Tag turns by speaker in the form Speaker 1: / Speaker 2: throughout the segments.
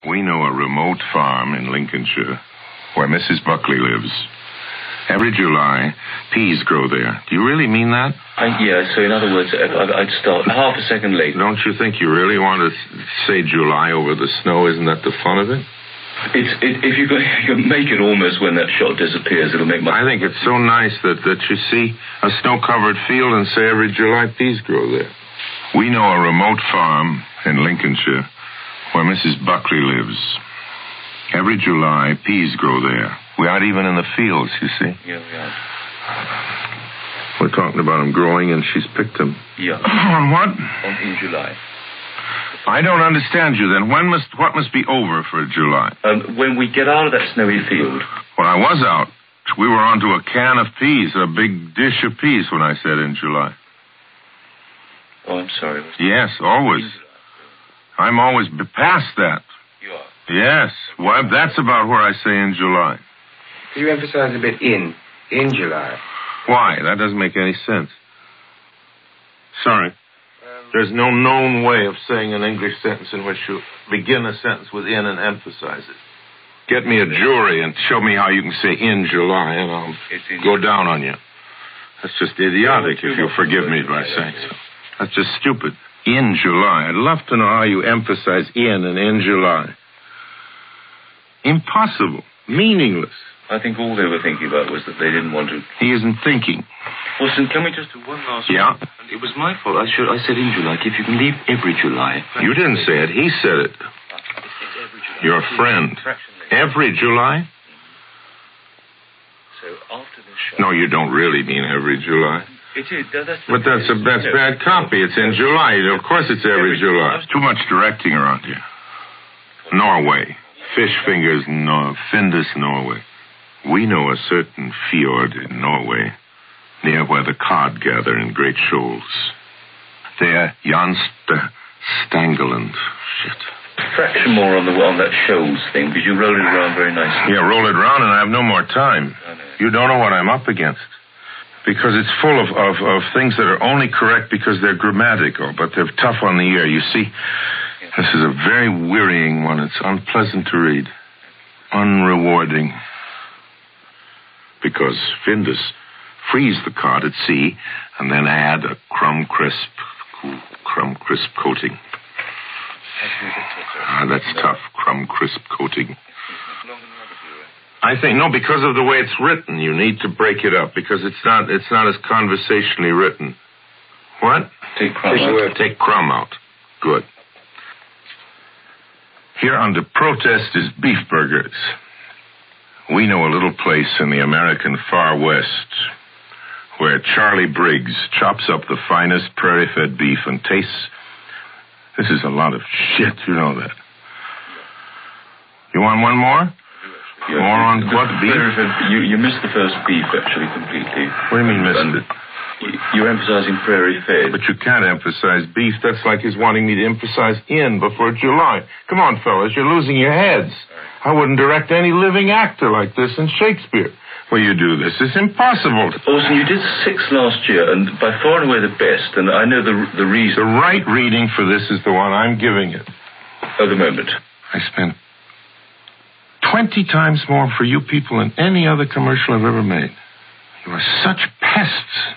Speaker 1: We know a remote farm in Lincolnshire where Mrs. Buckley lives. Every July, peas grow there. Do you really mean that?
Speaker 2: Yeah, so in other words, I'd start half a second late.
Speaker 1: Don't you think you really want to say July over the snow? Isn't that the fun of it?
Speaker 2: If you can make it almost when that shot disappears, it'll make my...
Speaker 1: I think it's so nice that you see a snow-covered field and say every July peas grow there. We know a remote farm in Lincolnshire where Mrs. Buckley lives. Every July, peas grow there. We aren't even in the fields, you see.
Speaker 2: Yeah, we are.
Speaker 1: We're talking about them growing, and she's picked them.
Speaker 2: Yeah.
Speaker 1: On what?
Speaker 2: In July.
Speaker 1: I don't understand you, then. What must be over for July?
Speaker 2: When we get out of that snowy field.
Speaker 1: When I was out, we were onto a can of peas, a big dish of peas when I said in July.
Speaker 2: Oh, I'm sorry.
Speaker 1: Yes, always. I'm always past that.
Speaker 2: You are?
Speaker 1: Yes. Well, that's about where I say in July.
Speaker 3: Could you emphasize a bit in July?
Speaker 1: Why? That doesn't make any sense. Sorry. There's no known way of saying an English sentence in which you begin a sentence with in and emphasize it. Get me a jury and show me how you can say in July, and I'll go down on you. That's just idiotic, if you'll forgive me by saying so. That's just stupid. In July. I'd love to know how you emphasize in and in July. Impossible. Meaningless.
Speaker 2: I think all they were thinking about was that they didn't want to...
Speaker 1: He isn't thinking.
Speaker 2: Wilson, can we just do one last...
Speaker 1: Yeah?
Speaker 2: It was my fault. I said in July. If you can leave every July...
Speaker 1: You didn't say it. He said it. Your friend. Every July?
Speaker 2: So after this show...
Speaker 1: No, you don't really mean every July.
Speaker 2: It is.
Speaker 1: But that's bad copy. It's in July. Of course it's every July. There's too much directing around here. Norway. Fish fingers, Findus, Norway. We know a certain fjord in Norway, near where the cod gather in great shoals. There, Jan Stangeland. Shit.
Speaker 2: Fraction more on that shoals thing, because you roll it around very nicely.
Speaker 1: Yeah, roll it around, and I have no more time. You don't know what I'm up against. Because it's full of things that are only correct because they're grammatical, but they're tough on the ear. You see, this is a very wearying one. It's unpleasant to read. Unrewarding. Because Findus freeze the cod at sea and then add a crumb crisp coating. That's tough, crumb crisp coating. I think, no, because of the way it's written, you need to break it up, because it's not as conversationally written. What?
Speaker 2: Take crumb out.
Speaker 1: Take crumb out. Good. Here under protest is beef burgers. We know a little place in the American far west where Charlie Briggs chops up the finest prairie-fed beef and tastes... This is a lot of shit, you know that. You want one more?
Speaker 2: Yeah,
Speaker 1: more on what, beef?
Speaker 2: You missed the first beef, actually, completely.
Speaker 1: What do you mean missed it?
Speaker 2: You're emphasizing prairie-fed.
Speaker 1: But you can't emphasize beef. That's like his wanting me to emphasize in before July. Come on, fellas, you're losing your heads. I wouldn't direct any living actor like this in Shakespeare. Well, you do this. It's impossible.
Speaker 2: Orson, you did 6 last year, and by far and away the best, and I know the reason.
Speaker 1: The right reading for this is the one I'm giving it.
Speaker 2: At the moment.
Speaker 1: I spent 20 times more for you people than any other commercial I've ever made. You are such pests.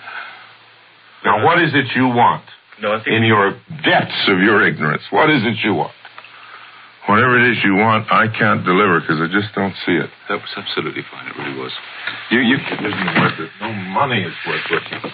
Speaker 1: Now, what is it you want?
Speaker 2: No, I think...
Speaker 1: In your depths of your ignorance, what is it you want? Whatever it is you want, I can't deliver because I just don't see it.
Speaker 2: That was absolutely fine. It really was.
Speaker 1: You isn't worth it. No money is worth it.